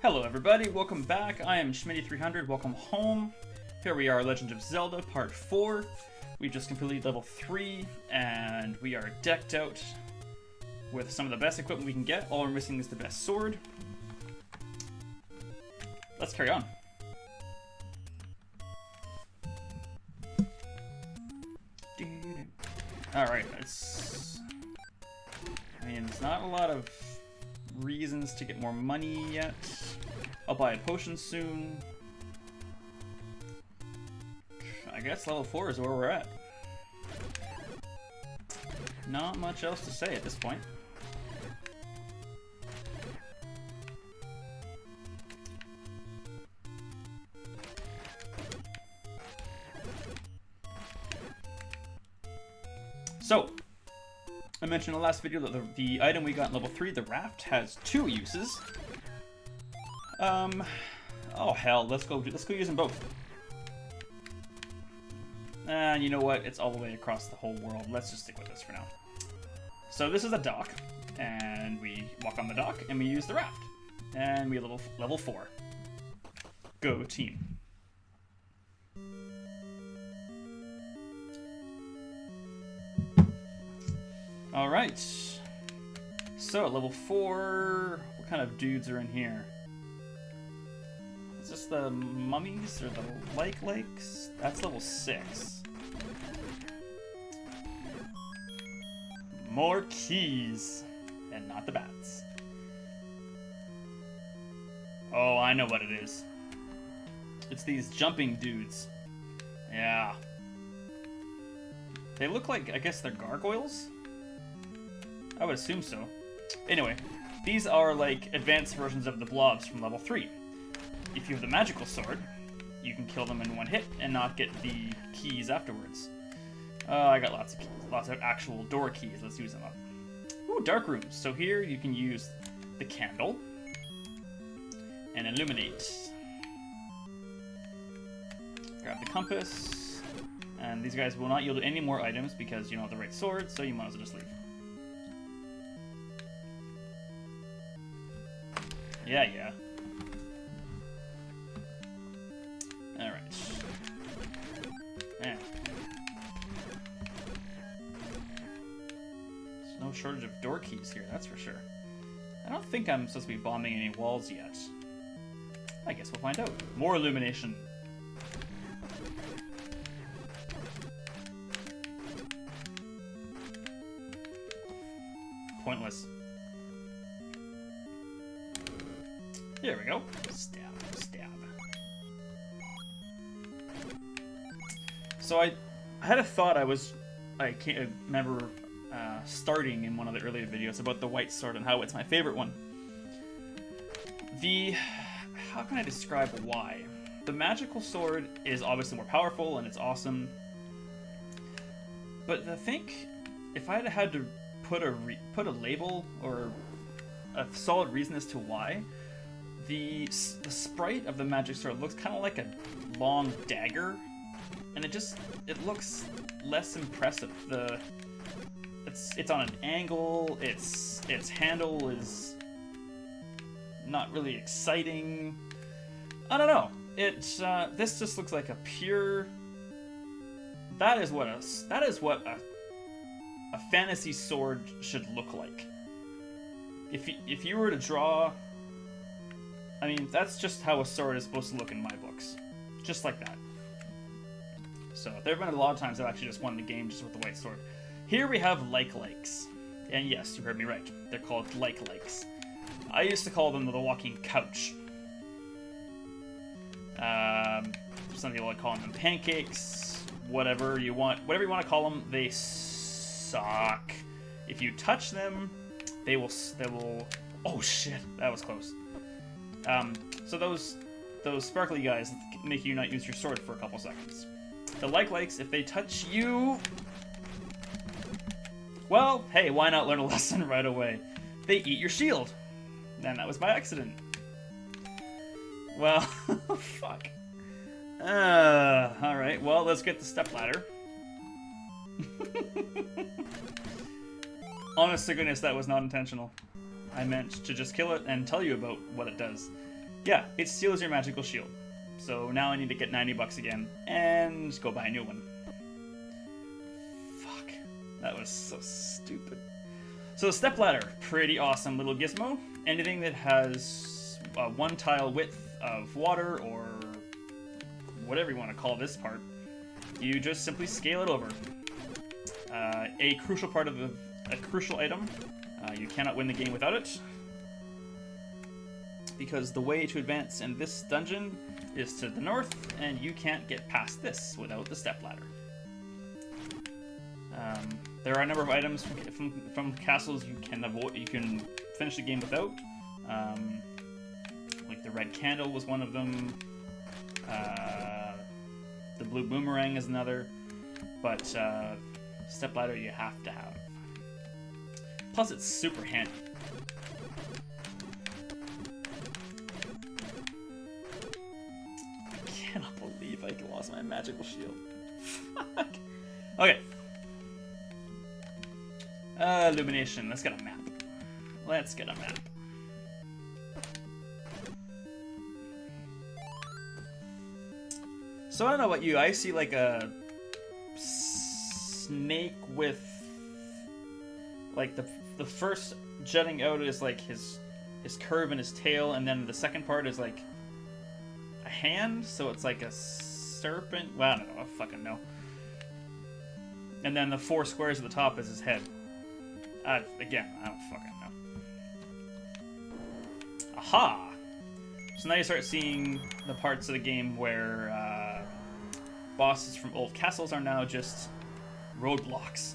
Hello everybody, welcome back. I am Schmitty300, welcome home. Here we are, Legend of Zelda Part 4. We've just completed level 3, and we are decked out with some of the best equipment we can get. All we're missing is the best sword. Let's carry on. Alright, there's not a lot of reasons to get more money yet. I'll buy a potion soon. I guess level 4 is where we're at. Not much else to say at this point. So, I mentioned in the last video that the item we got in level 3, the raft, has 2 uses. Oh hell, let's go use them both. And you know what? It's all the way across the whole world. Let's just stick with this for now. So this is a dock, and we walk on the dock, and we use the raft. And we level 4. Go team. Alright, so at level 4, what kind of dudes are in here? Is this the mummies or the lakes? That's level 6. More keys, and not the bats. Oh, I know what it is. It's these jumping dudes. Yeah. They look like, I guess they're gargoyles? I would assume so. Anyway, these are like advanced versions of the blobs from level 3. If you have the magical sword, you can kill them in one hit and not get the keys afterwards. I got lots of actual door keys. Let's use them up. Ooh, dark rooms. So here you can use the candle and illuminate. Grab the compass. And these guys will not yield any more items because you don't have the right sword, so you might as well just leave. Yeah. Alright. Man. There's no shortage of door keys here, that's for sure. I don't think I'm supposed to be bombing any walls yet. I guess we'll find out. More illumination. Pointless. There we go. Stab. So I had a thought I can't remember starting in one of the earlier videos about the white sword and how it's my favorite one. How can I describe why? The magical sword is obviously more powerful and it's awesome. But I think if I had to put a label or a solid reason as to why, the sprite of the magic sword looks kind of like a long dagger, and it looks less impressive. It's on an angle. Its handle is not really exciting. I don't know. This just looks like a pure. That is what a fantasy sword should look like. If you were to draw. I mean, that's just how a sword is supposed to look in my books. Just like that. So, there have been a lot of times I've actually just won the game just with the white sword. Here we have lakes. And yes, you heard me right. They're called lakes. I used to call them the walking couch. Some people like calling them pancakes. Whatever you want to call them, they suck. If you touch them, they will. Oh shit, that was close. So those sparkly guys make you not use your sword for a couple seconds. The lakes, if they touch you, well, hey, why not learn a lesson right away? They eat your shield. And that was by accident. Well, fuck. Alright, well, let's get the stepladder. Honest to goodness, that was not intentional. I meant to just kill it and tell you about what it does. Yeah, it steals your magical shield. So now I need to get 90 bucks again and go buy a new one. Fuck. That was so stupid. So the stepladder, pretty awesome little gizmo. Anything that has one tile width of water or whatever you want to call this part, you just simply scale it over. A crucial part of a crucial item. You cannot win the game without it, because the way to advance in this dungeon is to the north, and you can't get past this without the stepladder. There are a number of items from castles you can avoid. You can finish the game without. Like the red candle was one of them. The blue boomerang is another, but stepladder you have to have. Plus, it's super handy. I cannot believe I lost my magical shield. Fuck. Okay. Illumination. Let's get a map. Let's get a map. So I don't know about you. I see like a snake with like the first jutting out is like his curve and his tail, and then the second part is like a hand, so it's like a serpent. Well, I don't know. I fucking know. And then the 4 squares at the top is his head. Again, I don't fucking know. Aha! So now you start seeing the parts of the game where bosses from old castles are now just roadblocks.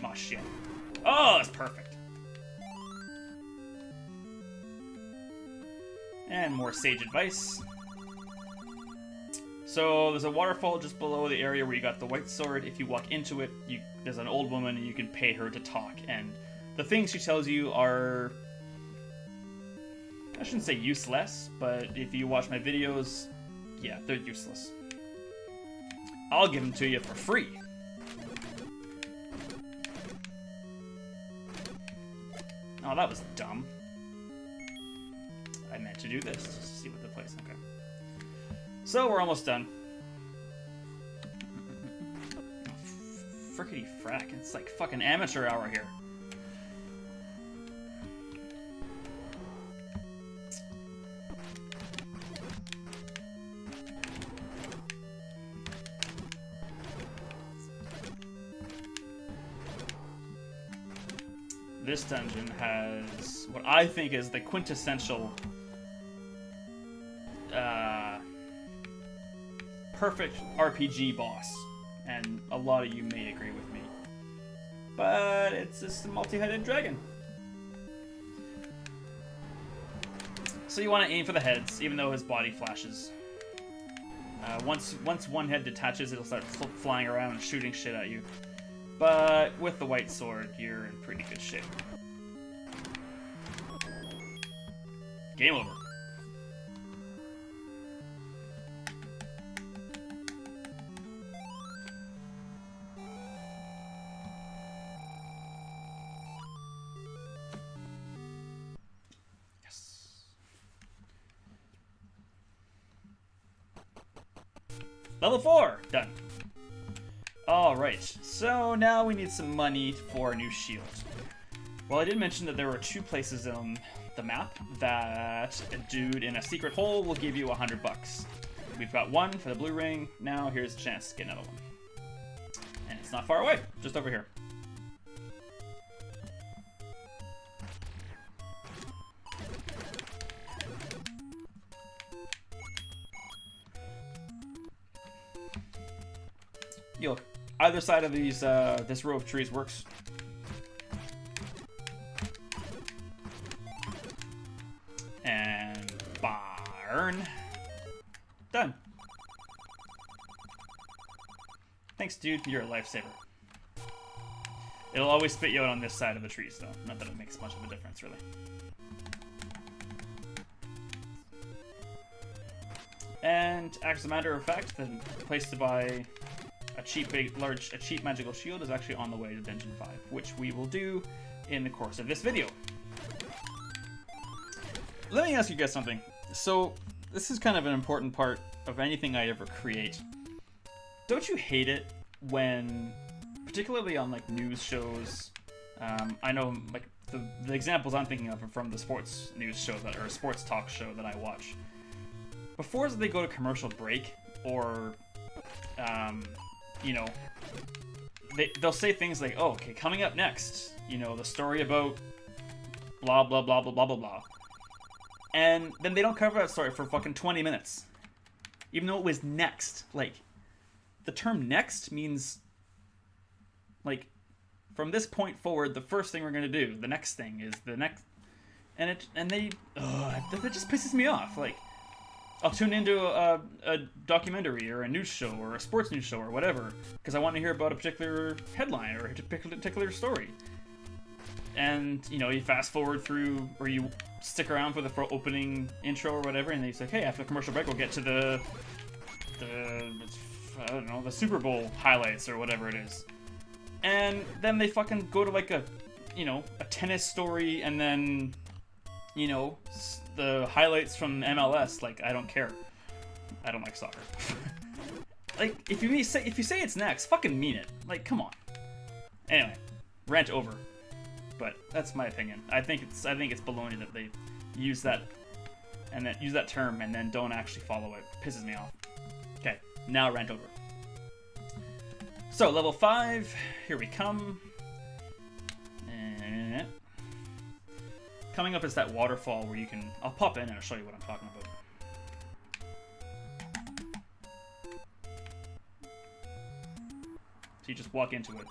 Oh shit. Oh, that's perfect. And more sage advice. So there's a waterfall just below the area where you got the white sword. If you walk into it, there's an old woman and you can pay her to talk. And the things she tells you are, I shouldn't say useless, but if you watch my videos, yeah, they're useless. I'll give them to you for free. Oh, that was dumb. I meant to do this just to see what the place. Okay. So we're almost done. Frickety frack. It's like fucking amateur hour here. This dungeon has what I think is the quintessential perfect RPG boss, and a lot of you may agree with me, but it's just a multi-headed dragon. So you want to aim for the heads, even though his body flashes. Once one head detaches, it'll start flying around and shooting shit at you. But with the white sword, you're in pretty good shape. Game over. Yes. Level 4! Done. Alright, so now we need some money for a new shield. Well, I did mention that there were 2 places on the map that a dude in a secret hole will give you 100 bucks. We've got one for the blue ring, now here's a chance to get another one. And it's not far away, just over here. You look, either side of these, this row of trees works. And barn. Done. Thanks, dude. You're a lifesaver. It'll always spit you out on this side of the trees, though. Not that it makes much of a difference, really. And as a matter of fact, the place to buy a cheap magical shield is actually on the way to Dungeon 5, which we will do in the course of this video. Let me ask you guys something. So this is kind of an important part of anything I ever create. Don't you hate it when, particularly on like news shows, I know like the examples I'm thinking of are from the sports news show or sports talk show that I watch. Before they go to commercial break, or you know, they'll say things like, "Oh, okay, coming up next, you know, the story about blah blah blah blah blah blah blah," and then they don't cover that story for fucking 20 minutes, even though it was next. Like, the term "next" means like, from this point forward, the first thing we're gonna do, the next thing is the next, that just pisses me off. Like, I'll tune into a documentary or a news show or a sports news show or whatever because I want to hear about a particular headline or a particular story. And, you know, you fast forward through, or you stick around for the opening intro or whatever, and they say, "Hey, after the commercial break, we'll get to the I don't know, the Super Bowl highlights or whatever it is." And then they fucking go to like a tennis story, and then, you know, the highlights from MLS. Like, I don't care. I don't like soccer. Like, if you say it's next, fucking mean it. Like, come on. Anyway, rant over. But that's my opinion. I think it's baloney that they use that term and then don't actually follow it. Pisses me off. Okay, now rant over. So, level 5, here we come. Coming up is that waterfall where you can... I'll pop in and I'll show you what I'm talking about. So you just walk into it.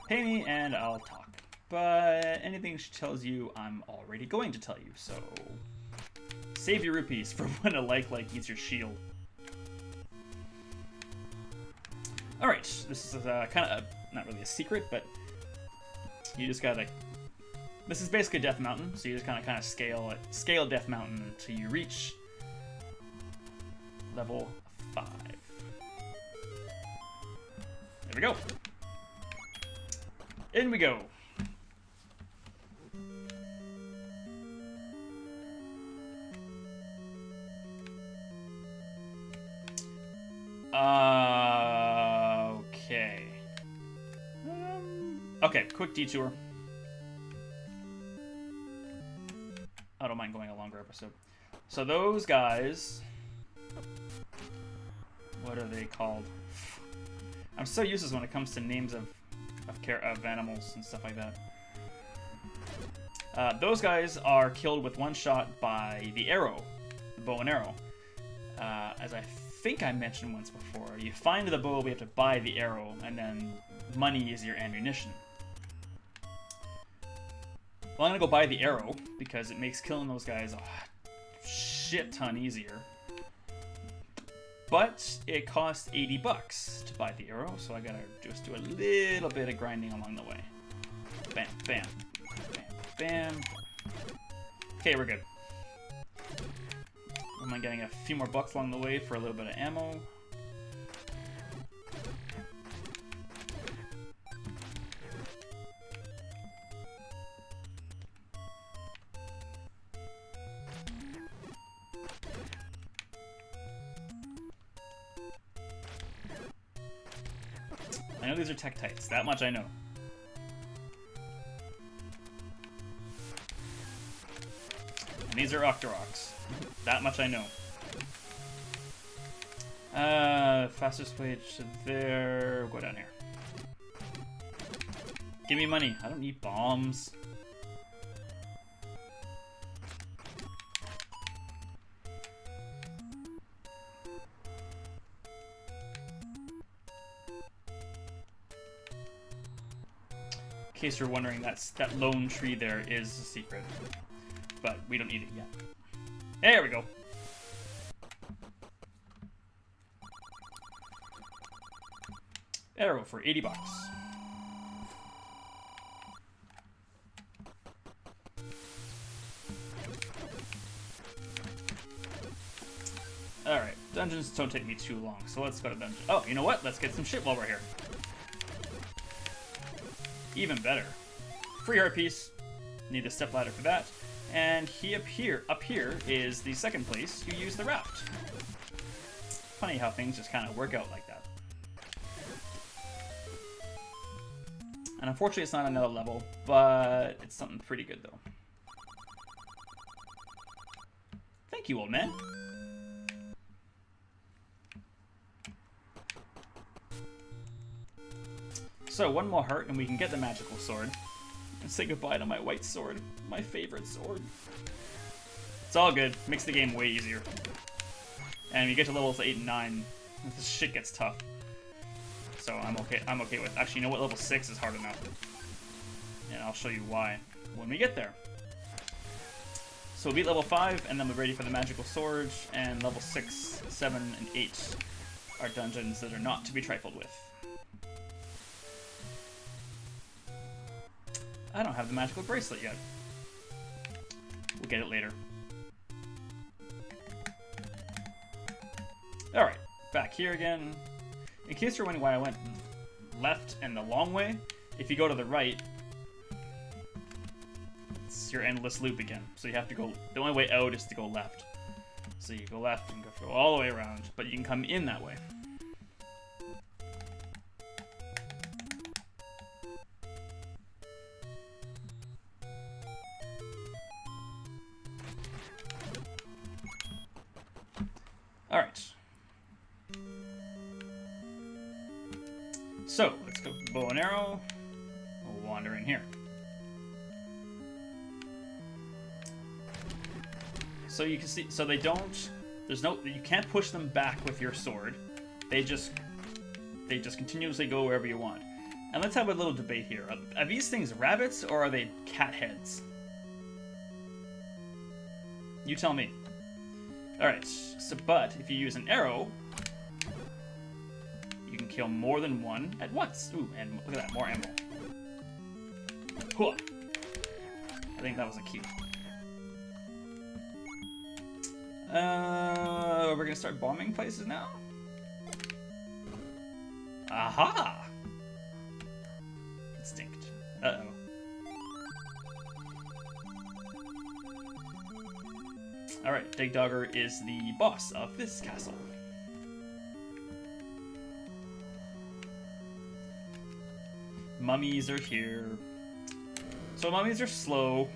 Pay me and I'll talk. But anything she tells you, I'm already going to tell you, so... Save your rupees for when a like eats your shield. Alright, this is kind of, not really a secret, but you just gotta... This is basically Death Mountain, so you just kind of scale Death Mountain until you reach level 5. There we go. In we go. Okay. Okay, quick detour. I don't mind going a longer episode. So those guys... What are they called? I'm so useless when it comes to names of animals and stuff like that. Those guys are killed with one shot by the arrow. The bow and arrow. As I think I mentioned once before, you find the bow, we have to buy the arrow, and then money is your ammunition. Well, I'm gonna go buy the arrow, because it makes killing those guys a shit ton easier. But it costs 80 bucks to buy the arrow, so I gotta just do a little bit of grinding along the way. Bam, bam, bam, bam. Okay, we're good. I'm getting a few more bucks along the way for a little bit of ammo. I know these are Tektites, that much I know. And these are Octoroks, that much I know. Fastest way to there, go down here. Give me money, I don't need bombs. In case you're wondering, that lone tree there is a secret, but we don't need it yet. There we go. Arrow for 80 bucks. Alright, dungeons don't take me too long, so let's go to dungeon. Oh, you know what? Let's get some shit while we're here. Even better. Free heart piece. Need the step ladder for that. And up here is the second place. You use the raft. Funny how things just kind of work out like that. And unfortunately, it's not another level, but it's something pretty good though. Thank you, old man. So, one more heart and we can get the magical sword. And say goodbye to my white sword. My favorite sword. It's all good. Makes the game way easier. And when you get to levels 8 and 9, this shit gets tough. So I'm okay with. Actually, you know what? Level 6 is hard enough. And I'll show you why when we get there. So we'll beat level 5, and then we're ready for the magical sword, and level 6, 7, and 8 are dungeons that are not to be trifled with. I don't have the magical bracelet yet. We'll get it later. Alright, back here again. In case you're wondering why I went left and the long way, if you go to the right, it's your endless loop again. So you have to go, the only way out is to go left. So you go left and go all the way around, but you can come in that way. Alright. So, let's go bow and arrow. We'll wander in here. So you can see, so they don't, you can't push them back with your sword. They just continuously go wherever you want. And let's have a little debate here. Are these things rabbits or are they cat heads? You tell me. Alright, so but if you use an arrow, you can kill more than one at once. Ooh, and look at that, more ammo. Hooah. I think that was a key. We're gonna start bombing places now? Aha! Instinct. Uh-oh. Alright, Digdogger is the boss of this castle. Mummies are here. So mummies are slow.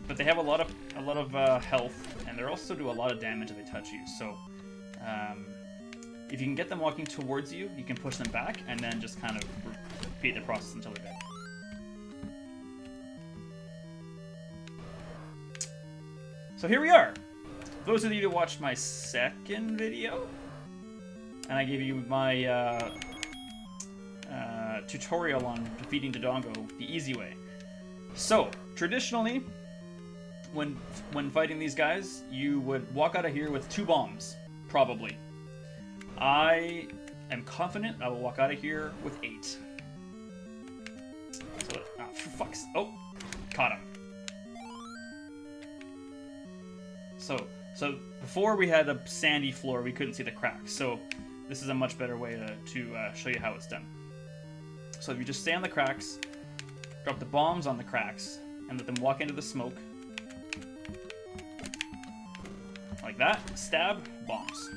But they have a lot of health, and they also do a lot of damage if they touch you. So, if you can get them walking towards you, you can push them back, and then just kind of repeat the process until they're dead. So here we are. For those of you who watched my second video, and I gave you my tutorial on defeating Dodongo the easy way. So, traditionally, when fighting these guys, you would walk out of here with 2 bombs, probably. I am confident I will walk out of here with 8. So, for fuck's... Oh, caught him. So before we had a sandy floor, we couldn't see the cracks. So this is a much better way to show you how it's done. So if you just stay on the cracks, drop the bombs on the cracks, and let them walk into the smoke. Like that. Stab. Bombs.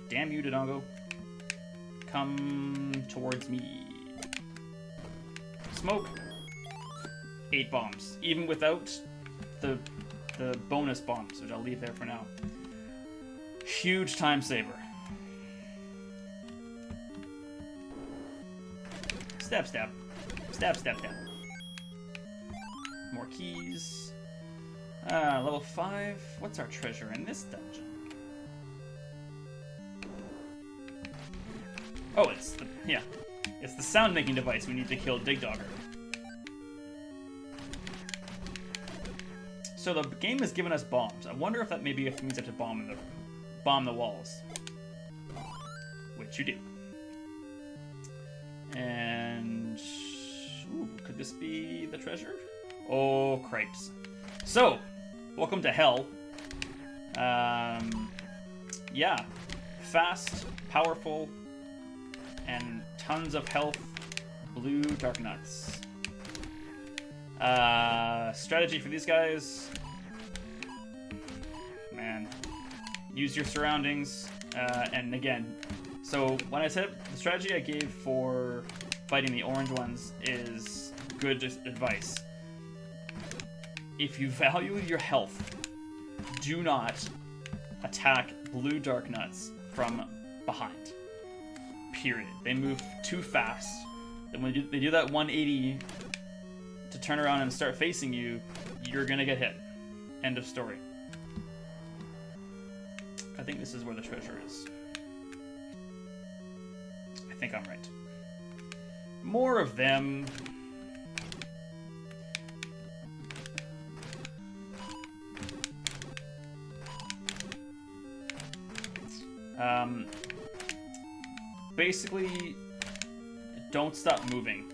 Damn you, Dodongo. Come towards me. Smoke. 8 bombs. Even without the bonus bombs, which I'll leave there for now. Huge time saver. Stab, stab. Stab, stab, stab. More keys. Level 5. What's our treasure in this dungeon? Oh, it's the sound-making device we need to kill Digdogger. So the game has given us bombs. I wonder if that maybe means you have to bomb the walls. Which you do. And... Ooh, could this be the treasure? Oh, cripes. So, welcome to hell. Yeah. Fast, powerful, and tons of health, blue dark nuts. Strategy for these guys. Man, use your surroundings. And again, so when I said the strategy I gave for fighting the orange ones is good advice. If you value your health, do not attack blue dark nuts from behind. Period. They move too fast. And when they do that 180 to turn around and start facing you, you're gonna get hit. End of story. I think this is where the treasure is. I think I'm right. More of them. Basically, don't stop moving.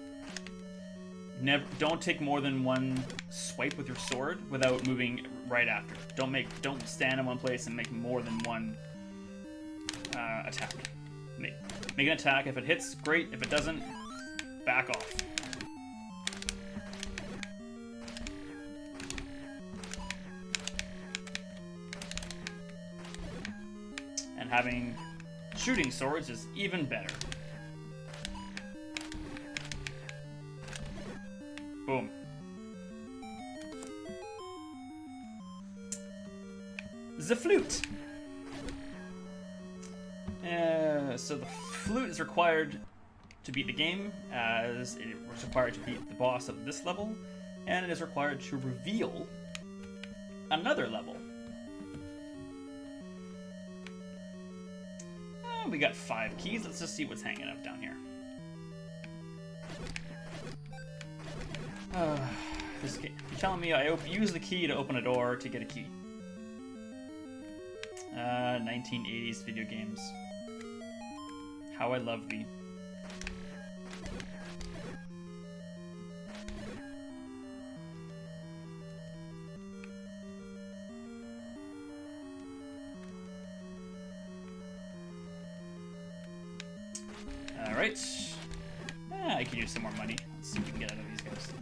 Don't take more than one swipe with your sword without moving right after. Don't stand in one place and make more than one attack. Make an attack. If it hits, great. If it doesn't, back off. And having shooting swords is even better. Boom. The flute. So the flute is required to beat the game, as it was required to beat the boss of this level, and it is required to reveal another level. We got 5 keys. Let's just see what's hanging up down here. This key. You're telling me I use the key to open a door to get a key. 1980s video games. How I love thee. Alright. I can use some more money. Let's see what we can get out of these guys.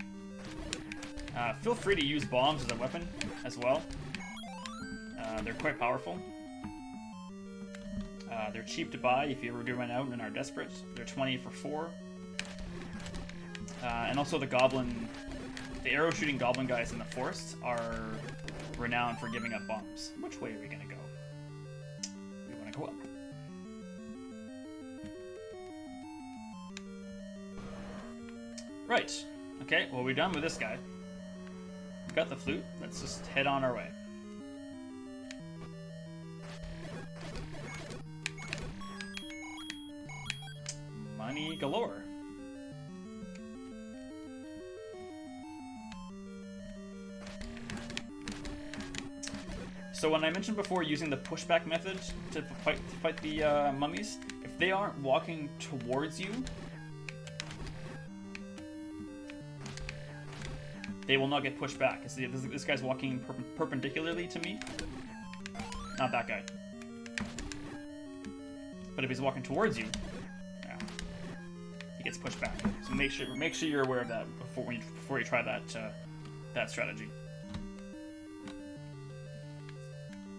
Feel free to use bombs as a weapon as well. They're quite powerful. They're cheap to buy if you ever do run out and are desperate. They're 20 for 4. And also the arrow shooting goblin guys in the forest are renowned for giving up bombs. Which way are we gonna go? We wanna go up. Right. Okay, well, we're done with this guy. We got the flute. Let's just head on our way. Money galore. So when I mentioned before using the pushback method to fight the mummies, if they aren't walking towards you, they will not get pushed back. See, this guy's walking perpendicularly to me. Not that guy. But if he's walking towards you, yeah, he gets pushed back. So make sure you're aware of that before you try that strategy.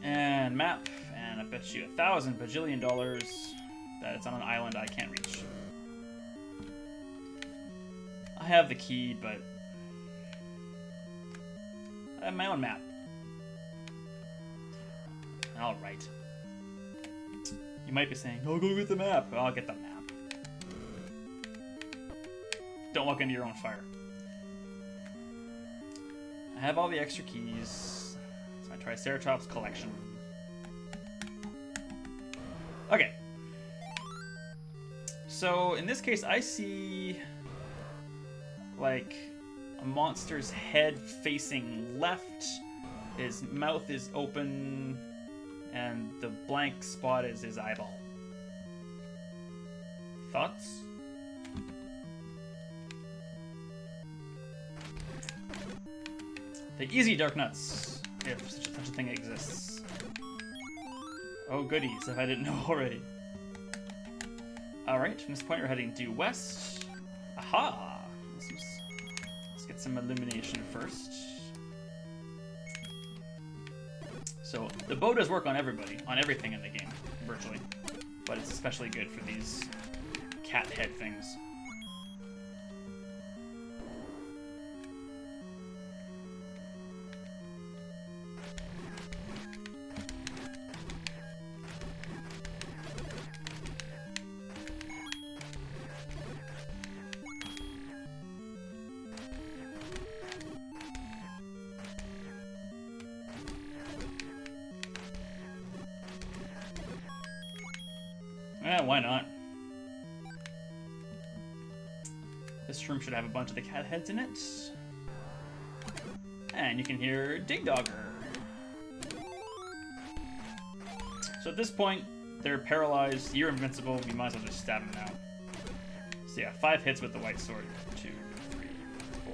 And map, and I bet you $1,000 bajillion that it's on an island I can't reach. I have the key, but I have my own map. Alright. You might be saying, "Oh, go get the map." Well, I'll get the map. Don't walk into your own fire. I have all the extra keys. It's my Triceratops collection. Okay. So, in this case, I see like a monster's head facing left, his mouth is open, and the blank spot is his eyeball. Thoughts? The easy dark nuts, if such a thing exists. Oh goodies, if I didn't know already. Alright, from this point we're heading due west. Aha! Let's get some illumination first. So the bow does work on everybody, on everything in the game, virtually. But it's especially good for these cat head things. Yeah, why not? This room should have a bunch of the cat heads in it. And you can hear Dig Dogger. So at this point, they're paralyzed, you're invincible, you might as well just stab them now. So yeah, 5 hits with the white sword. 2, 3, 4.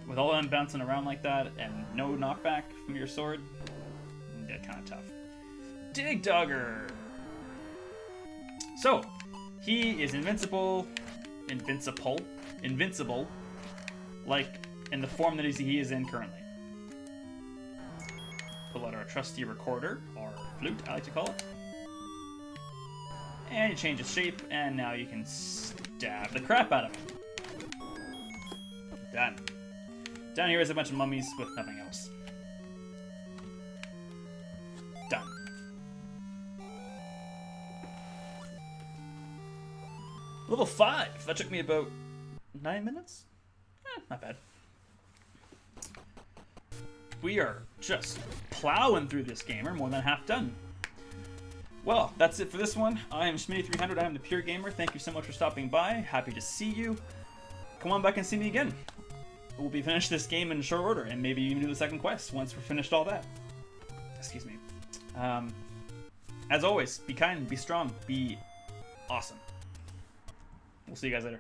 With all of them bouncing around like that and no knockback from your sword, it get kind of tough. Dig Dogger! So, he is invincible, like in the form that he is in currently. Pull out our trusty recorder, or flute, I like to call it. And you change its shape, and now you can stab the crap out of him. Done. Down here is a bunch of mummies with nothing else. Done. Level 5! That took me about 9 minutes? Not bad. We are just plowing through this game. We're more than half done. Well, that's it for this one. I am Smitty300. I am the Pure Gamer. Thank you so much for stopping by. Happy to see you. Come on back and see me again. We'll be finished this game in short order, and maybe even do the second quest once we're finished all that. Excuse me. As always, be kind, be strong, be awesome. We'll see you guys later.